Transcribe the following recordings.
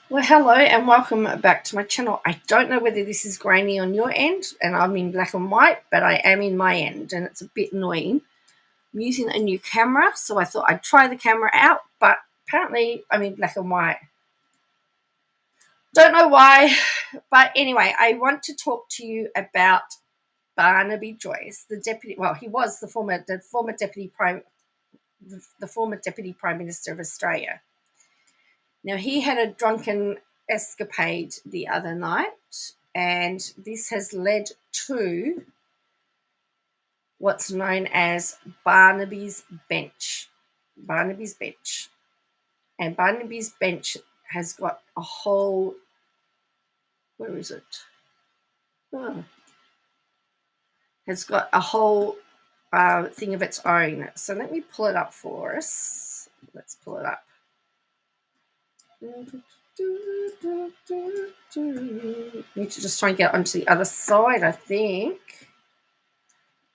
Well, hello and welcome back to my channel. I don't know whether this is grainy on your end and I'm in black and white, but I am in my end and it's a bit annoying. I'm using a new camera, so I thought I'd try the camera out, but apparently I'm in black and white. Don't know why, but anyway, I want to talk to you about Barnaby Joyce, the deputy. Well, he was the former deputy prime minister of Australia. Now, he had a drunken escapade the other night, and this has led to what's known as Barnaby's bench. Barnaby's bench. And Barnaby's bench has got a whole, where is it? Oh. Has got a whole thing of its own. So let me pull it up for us. Let's pull it up. Need to just try and get onto the other side, I think.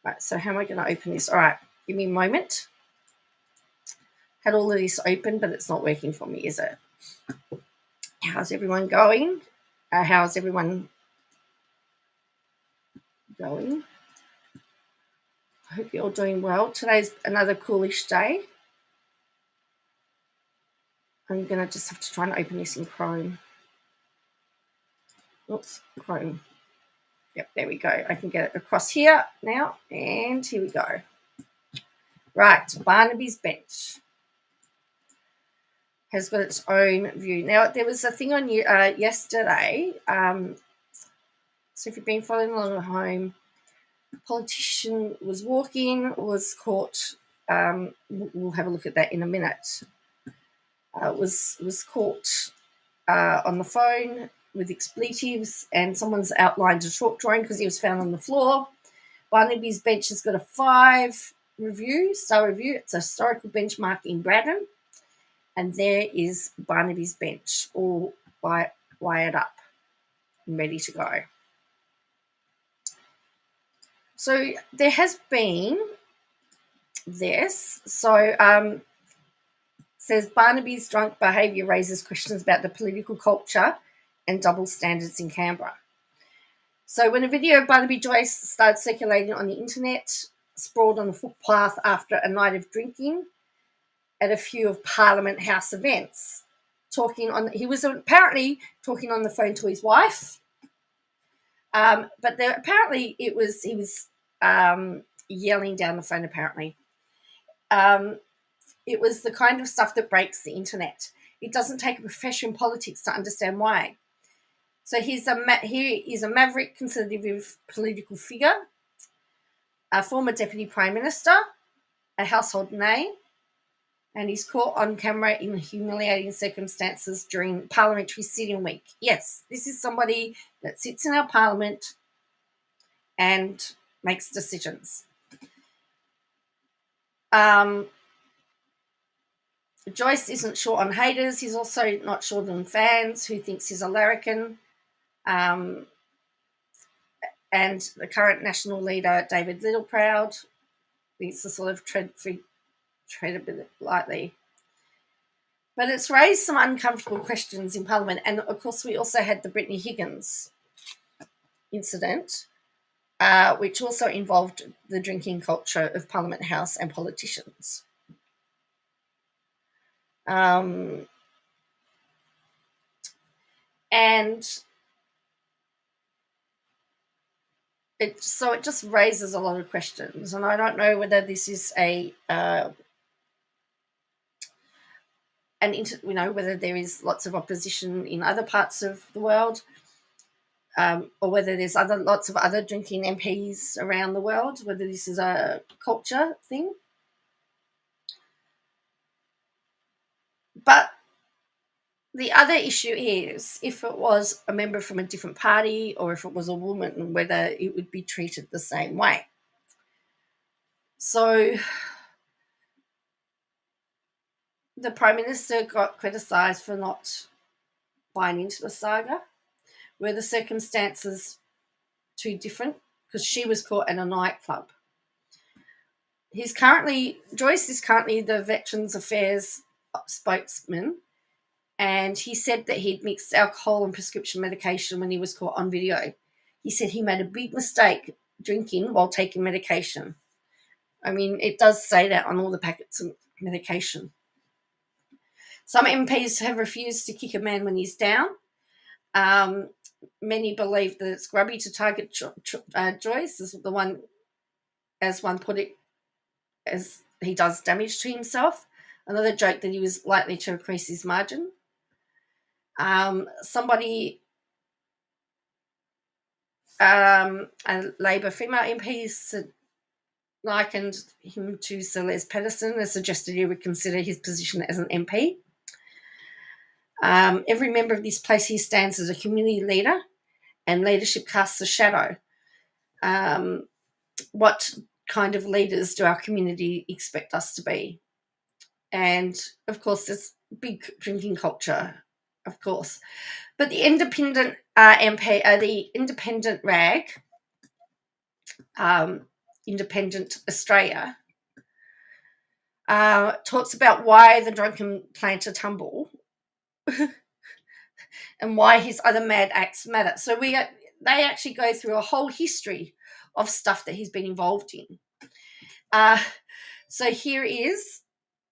Right, so how am I going to open this? All right, give me a moment. Had all of this open, but it's not working for me, is it? How's everyone going? How's everyone going? I hope you're all doing well. Today's another coolish day. I'm going to just have to try and open this in Chrome. Oops, Chrome. Yep, there we go. I can get it across here now, and here we go. Right, Barnaby's bench has got its own view. Now, there was a thing on yesterday. So if you've been following along at home, a politician was walking, was caught. We'll have a look at that in a minute. Was caught on the phone with expletives, and someone's outlined a chalk drawing because he was found on the floor. Barnaby's bench has got a 5 star review. It's a historical benchmark in Braddon, and there is Barnaby's bench all wired up and ready to go. So there has been this. So says Barnaby's drunk behaviour raises questions about the political culture and double standards in Canberra. So when a video of Barnaby Joyce started circulating on the internet, sprawled on the footpath after a night of drinking at a few of Parliament House events, he was apparently talking on the phone to his wife, but apparently he was yelling down the phone. Apparently, it was the kind of stuff that breaks the internet. It doesn't take a profession in politics to understand why. So he is a maverick conservative political figure, a former deputy prime minister, a household name, and he's caught on camera in humiliating circumstances during parliamentary sitting week. Yes, this is somebody that sits in our parliament and makes decisions. Joyce isn't short on haters. He's also not short on fans who thinks he's a larrikin. And the current national leader, David Littleproud, needs to sort of tread a bit lightly. But it's raised some uncomfortable questions in Parliament. And, of course, we also had the Brittany Higgins incident which also involved the drinking culture of Parliament House and politicians. And it just raises a lot of questions, and I don't know whether this is whether there is lots of opposition in other parts of the world, or whether there's lots of other drinking MPs around the world, whether this is a culture thing. But the other issue is if it was a member from a different party or if it was a woman, whether it would be treated the same way. So the Prime Minister got criticised for not buying into the saga. Were the circumstances too different? Because she was caught at a nightclub. Joyce is currently the Veterans Affairs spokesman, and he said that he'd mixed alcohol and prescription medication when he was caught on video. He said he made a big mistake drinking while taking medication. I mean, it does say that on all the packets of medication. Some MPs have refused to kick a man when he's down. Many believe that it's grubby to target Joyce, as one put it, as he does damage to himself. Another joke that he was likely to increase his margin. A Labor female MP likened him to Sir Les Patterson and suggested he would consider his position as an MP. Every member of this place here stands as a community leader, and leadership casts a shadow. What kind of leaders do our community expect us to be? And, of course, there's big drinking culture, of course. But the independent the independent RAG, Independent Australia, talks about why the drunken planter tumble and why his other mad acts matter. So they actually go through a whole history of stuff that he's been involved in. So here is,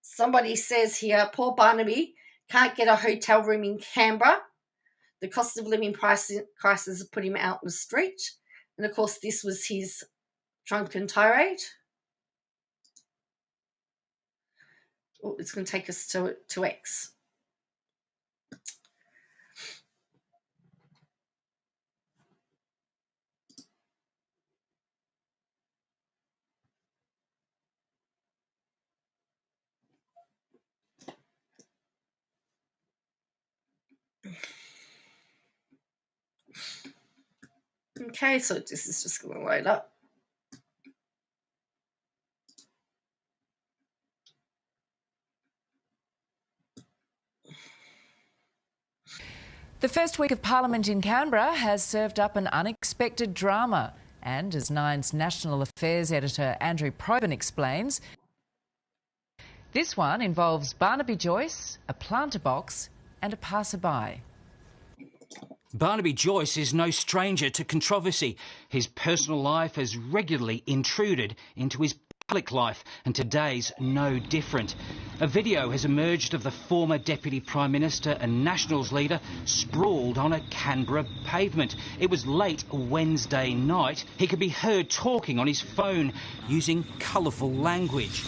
somebody says here, poor Barnaby can't get a hotel room in Canberra. The cost of living crisis has put him out in the street. And, of course, this was his drunken tirade. Oh, it's going to take us to X. Okay, so this is just going to load up. The first week of Parliament in Canberra has served up an unexpected drama. And as Nine's National Affairs editor Andrew Probyn explains, this one involves Barnaby Joyce, a planter box and a passerby. Barnaby Joyce is no stranger to controversy. His personal life has regularly intruded into his public life, and today's no different. A video has emerged of the former Deputy Prime Minister and Nationals leader sprawled on a Canberra pavement. It was late Wednesday night. He could be heard talking on his phone using colourful language.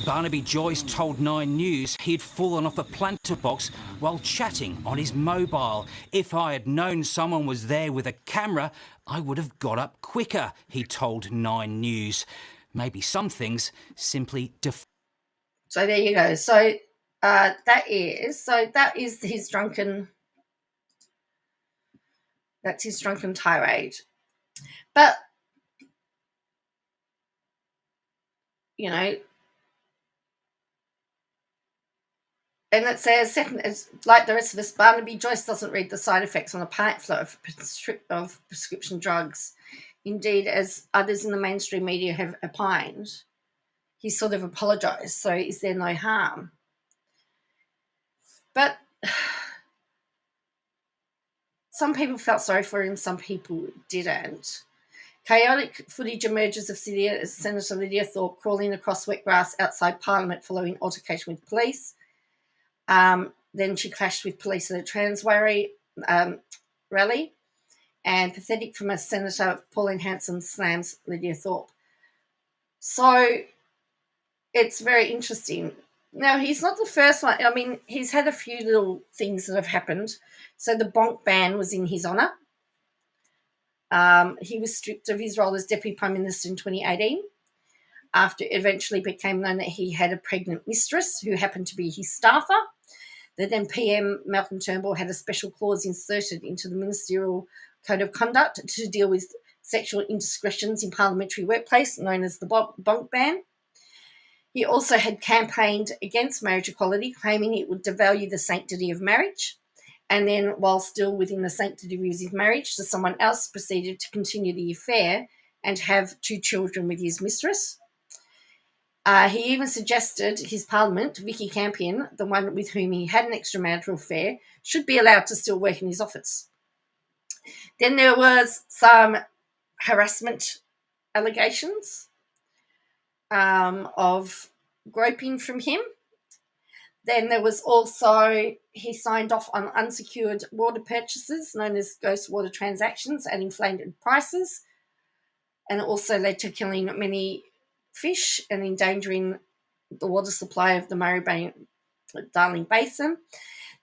Barnaby Joyce told Nine News he'd fallen off a planter box while chatting on his mobile. If I had known someone was there with a camera, I would have got up quicker, he told Nine News. Maybe some things simply So there you go. So that is his drunken. That's his drunken tirade. But you know. And it says, second, it's like the rest of us, Barnaby Joyce doesn't read the side effects on a pamphlet of prescription drugs. Indeed, as others in the mainstream media have opined, he sort of apologised. So is there no harm? But some people felt sorry for him, some people didn't. Chaotic footage emerges of Senator Lydia Thorpe crawling across wet grass outside Parliament following altercation with police. Then she clashed with police at a Transway rally. And pathetic from a Senator Pauline Hanson slams Lydia Thorpe. So it's very interesting. Now, he's not the first one. I mean, he's had a few little things that have happened. So the bonk ban was in his honour. He was stripped of his role as Deputy Prime Minister in 2018 after it eventually became known that he had a pregnant mistress who happened to be his staffer. The then PM, Malcolm Turnbull, had a special clause inserted into the Ministerial Code of Conduct to deal with sexual indiscretions in parliamentary workplace, known as the bonk ban. He also had campaigned against marriage equality, claiming it would devalue the sanctity of marriage. And then, while still within the sanctity of his marriage, to someone else proceeded to continue the affair and have 2 children with his mistress. He even suggested his parliament, Vicky Campion, the one with whom he had an extramarital affair, should be allowed to still work in his office. Then there was some harassment allegations of groping from him. Then there was also, he signed off on unsecured water purchases, known as ghost water transactions, at inflated prices, and it also led to killing many fish and endangering the water supply of the Murray-Darling Basin.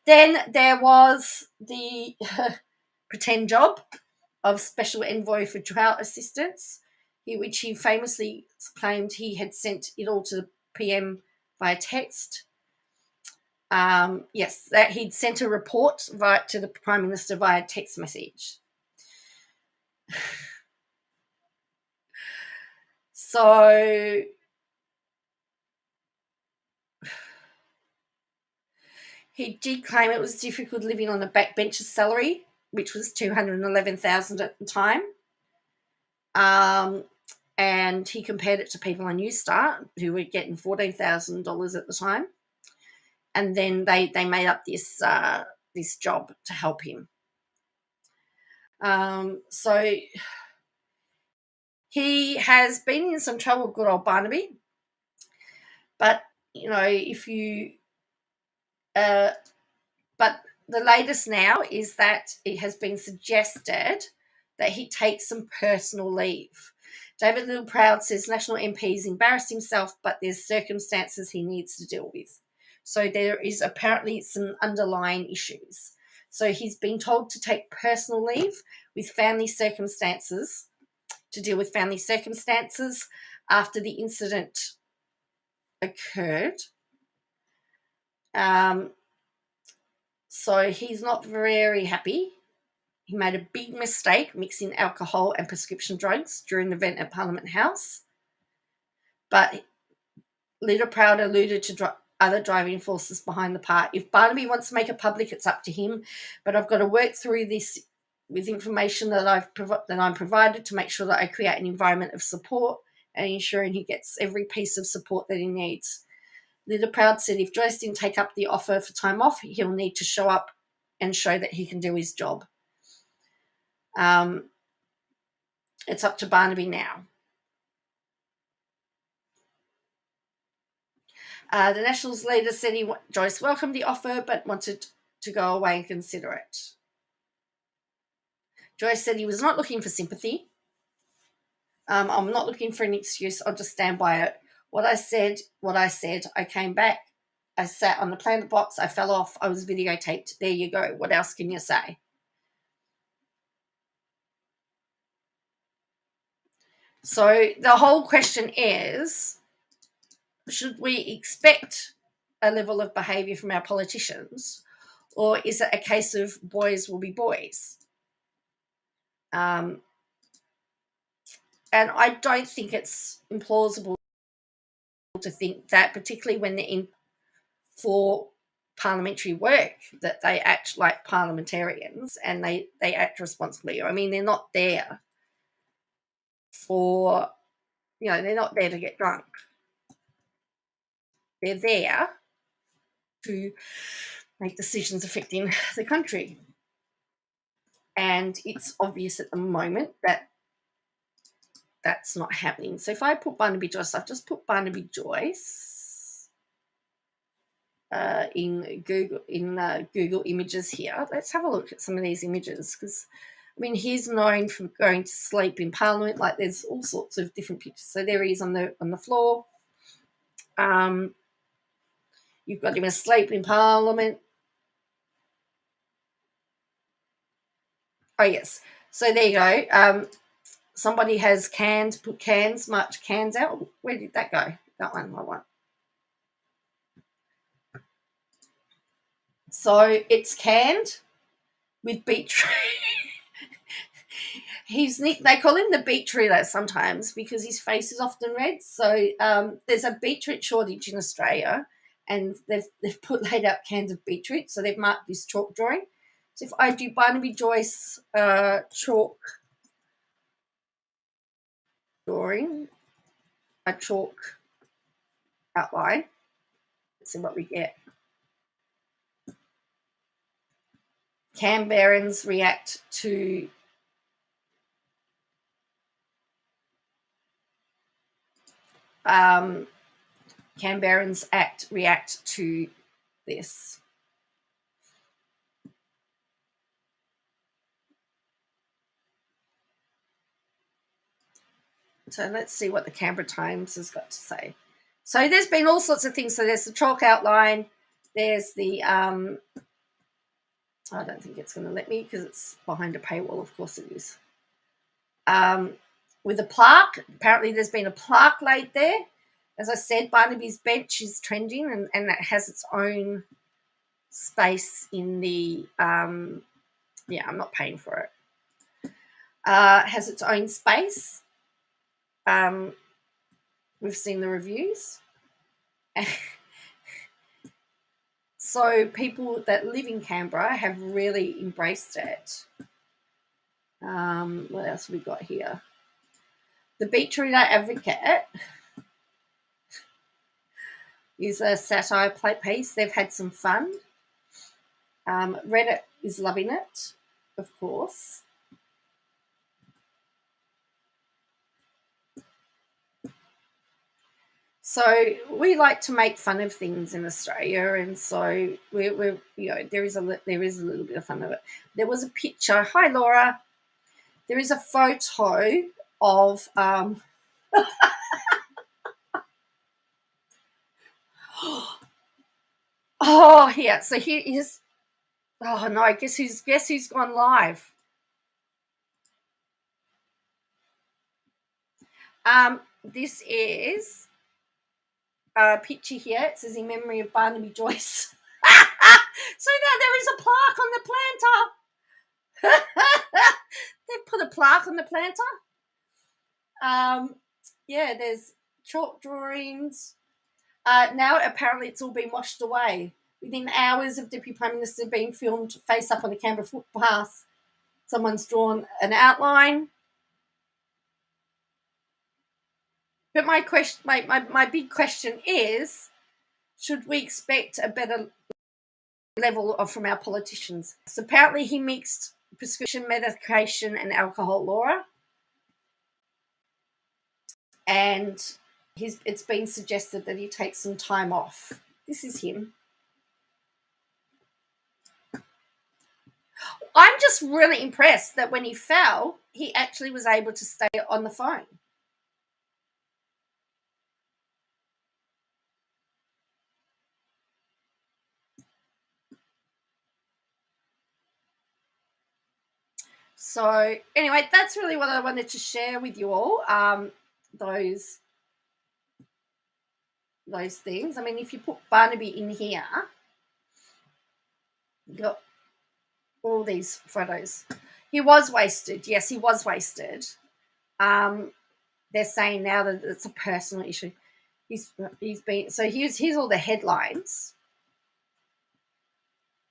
Then there was the pretend job of Special Envoy for Drought Assistance, which he famously claimed he had sent it all to the PM via text. Yes, that he'd sent a report to the Prime Minister via text message. So he did claim it was difficult living on a backbencher's salary, which was $211,000 at the time. And he compared it to people on Newstart who were getting $14,000 at the time. And then they made up this job to help him. So he has been in some trouble, good old Barnaby. But, you know, but the latest now is that it has been suggested that he takes some personal leave. David Littleproud says National MP's embarrassed himself, but there's circumstances he needs to deal with. So there is apparently some underlying issues. So he's been told to take personal leave with family circumstances, to deal with family circumstances after the incident occurred. So he's not very happy. He made a big mistake mixing alcohol and prescription drugs during the event at Parliament House. But Littleproud alluded to other driving forces behind the part. If Barnaby wants to make it public, it's up to him. But I've got to work through this with information that I'm provided to make sure that I create an environment of support and ensuring he gets every piece of support that he needs. Littleproud said if Joyce didn't take up the offer for time off, he'll need to show up and show that he can do his job. It's up to Barnaby now. The Nationals leader said Joyce welcomed the offer but wanted to go away and consider it. Joyce said he was not looking for sympathy. I'm not looking for an excuse. I'll just stand by it. What I said. I came back. I sat on the planet box. I fell off. I was videotaped. There you go. What else can you say? So the whole question is, should we expect a level of behaviour from our politicians, or is it a case of boys will be boys? And I don't think it's implausible to think that, particularly when they're in for parliamentary work, that they act like parliamentarians and they act responsibly. I mean, they're not there they're not there to get drunk. They're there to make decisions affecting the country. and it's obvious at the moment that that's not happening. So if I put Barnaby Joyce, I've just put Barnaby Joyce in Google Images here. Let's have a look at some of these images, because I mean, he's known for going to sleep in Parliament. Like, there's all sorts of different pictures. So there he is on the floor. You've got him asleep in Parliament. Oh yes. So there you go. Somebody has put cans, marked cans out. Where did that go? That one, I want. So it's canned with beetroot. They call him the beetrooter sometimes because his face is often red. So there's a beetroot shortage in Australia, and they've laid out cans of beetroot. So they've marked this chalk drawing. So if I do Barnaby Joyce chalk drawing, a chalk outline, let's see what we get. Canberrans react to Canberrans react to this. So let's see what the Canberra Times has got to say. So there's been all sorts of things. So there's the chalk outline. There's the I don't think it's going to let me because it's behind a paywall. Of course it is. With a plaque. Apparently there's been a plaque laid there. As I said, Barnaby's bench is trending, and that has its own space in the I'm not paying for it. Has its own space. We've seen the reviews. So people that live in Canberra have really embraced it. What else have we got here? The Beetrooter Advocate is a satire piece. They've had some fun. Reddit is loving it, of course. So we like to make fun of things in Australia, and so we're there is a little bit of fun of it. There was a picture. Hi, Laura. There is a photo of oh, here. So here is. Oh no! Guess who's gone live? This is a picture here. It says in memory of Barnaby Joyce. So now there is a plaque on the planter. They've put a plaque on the planter. There's chalk drawings. Now apparently it's all been washed away. Within hours of Deputy Prime Minister being filmed face up on the Canberra footpath, someone's drawn an outline. But my big question is, should we expect a better level from our politicians? So apparently he mixed prescription medication and alcohol, Laura. And it's been suggested that he takes some time off. This is him. I'm just really impressed that when he fell, he actually was able to stay on the phone. So anyway, that's really what I wanted to share with you all. Those things. I mean, if you put Barnaby in here, you got all these photos. He was wasted. Yes, he was wasted. They're saying now that it's a personal issue. Here's all the headlines.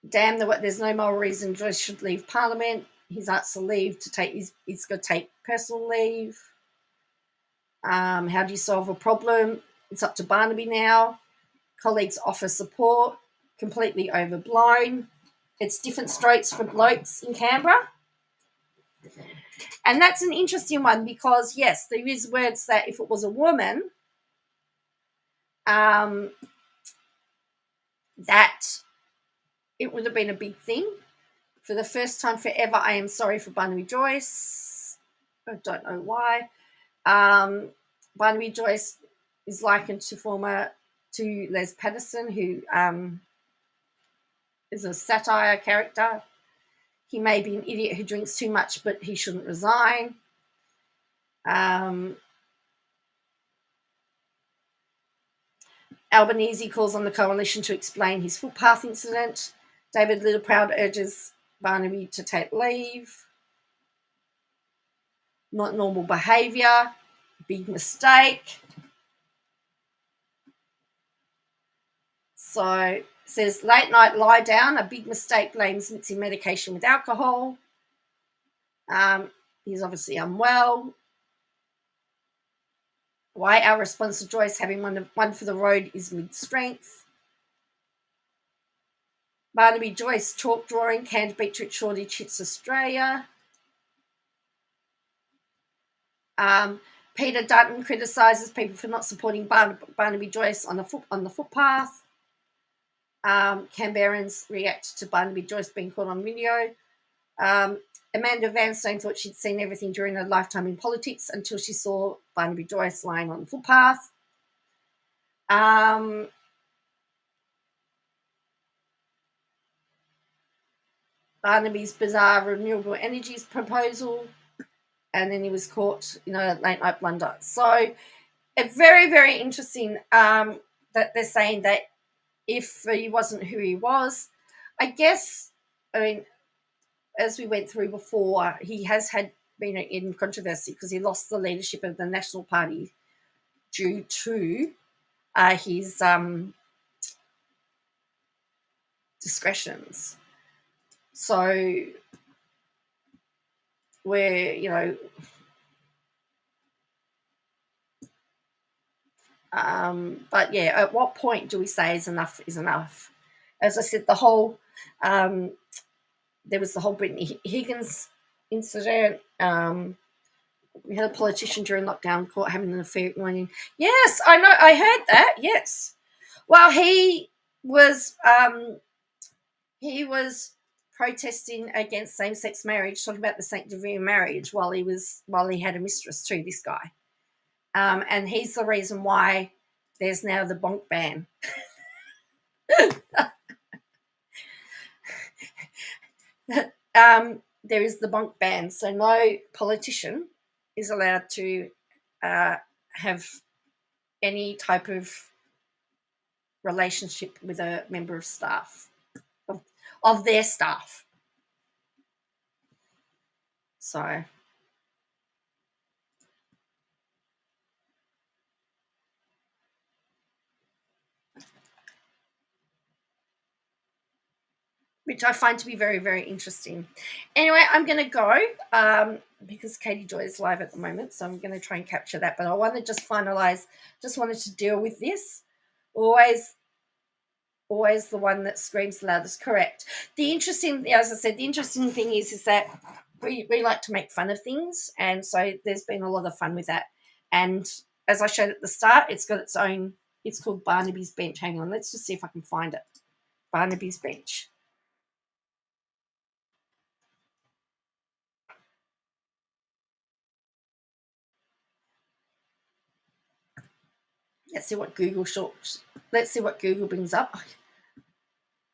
Damn, there's no moral reason Joyce should leave Parliament. He's asked to leave to take. He's got to take personal leave. How do you solve a problem? It's up to Barnaby now. Colleagues offer support. Completely overblown. It's different strokes for blokes in Canberra. And that's an interesting one because, yes, there is words that if it was a woman, that it would have been a big thing. For the first time forever, I am sorry for Barnaby Joyce. I don't know why. Barnaby Joyce is likened to Les Patterson, who is a satire character. He may be an idiot who drinks too much, but he shouldn't resign. Albanese calls on the coalition to explain his footpath incident. David Littleproud urges Barnaby to take leave. Not normal behaviour. Big mistake. So says late night lie down. A big mistake, blames mixing medication with alcohol. He's obviously unwell. Why our response to Joyce having one for the road is mid-strength. Barnaby Joyce chalk drawing, canned beetroot shortage hits Australia. Peter Dutton criticises people for not supporting Barnaby Joyce on the footpath. Canberrans react to Barnaby Joyce being caught on video. Amanda Vanstone thought she'd seen everything during her lifetime in politics until she saw Barnaby Joyce lying on the footpath. Barnaby's bizarre renewable energies proposal, and then he was caught in a late night blunder. So it's very, very interesting that they're saying that if he wasn't who he was, I mean, as we went through before, he has been in controversy because he lost the leadership of the National Party due to his discretions. So we're, but yeah, at what point do we say is enough is enough? As I said, the whole there was the whole Brittany Higgins incident. We had a politician during lockdown caught having an affair at morning. Yes, I know. I heard that. Yes. Well, he was protesting against same-sex marriage, talking about the sanctity of marriage while he had a mistress too. This guy, and he's the reason why there's now the bonk ban. There is the bonk ban, so no politician is allowed to have any type of relationship with a member of staff, of their staff. So which I find to be very, very interesting. Anyway, I'm going to go because Katie Joy is live at the moment, so I'm going to try and capture that. But I want to just finalise, just wanted to deal with this. Always the one that screams the loudest. Correct. As I said, the interesting thing is that we like to make fun of things, and so there's been a lot of fun with that. And as I showed at the start, it's got its own, it's called Barnaby's Bench. Hang on, let's just see if I can find it. Barnaby's Bench. Let's see what Google brings up.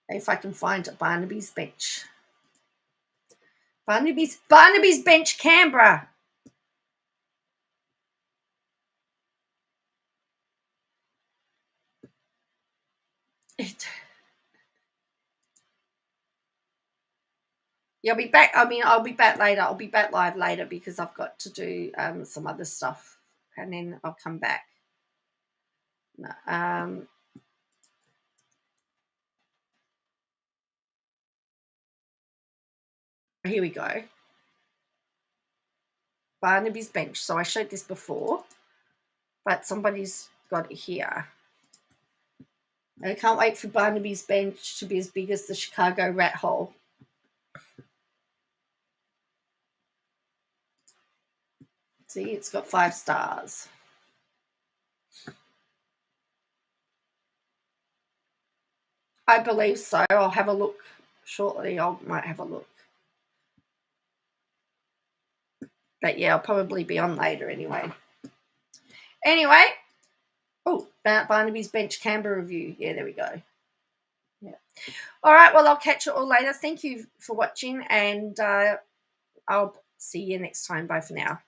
If I can find Barnaby's Bench. Barnaby's Bench, Canberra. Yeah, I'll be back. I'll be back later. I'll be back live later because I've got to do some other stuff, and then I'll come back. Here we go. Barnaby's Bench. So I showed this before, but somebody's got it here. I can't wait for Barnaby's Bench to be as big as the Chicago rat hole. See, it's got 5 stars. I believe so. I'll have a look shortly. I might have a look. But yeah, I'll probably be on later anyway. Anyway, oh, Barnaby's Bench Canberra review. Yeah, there we go. Yeah. All right, well, I'll catch you all later. Thank you for watching, and I'll see you next time. Bye for now.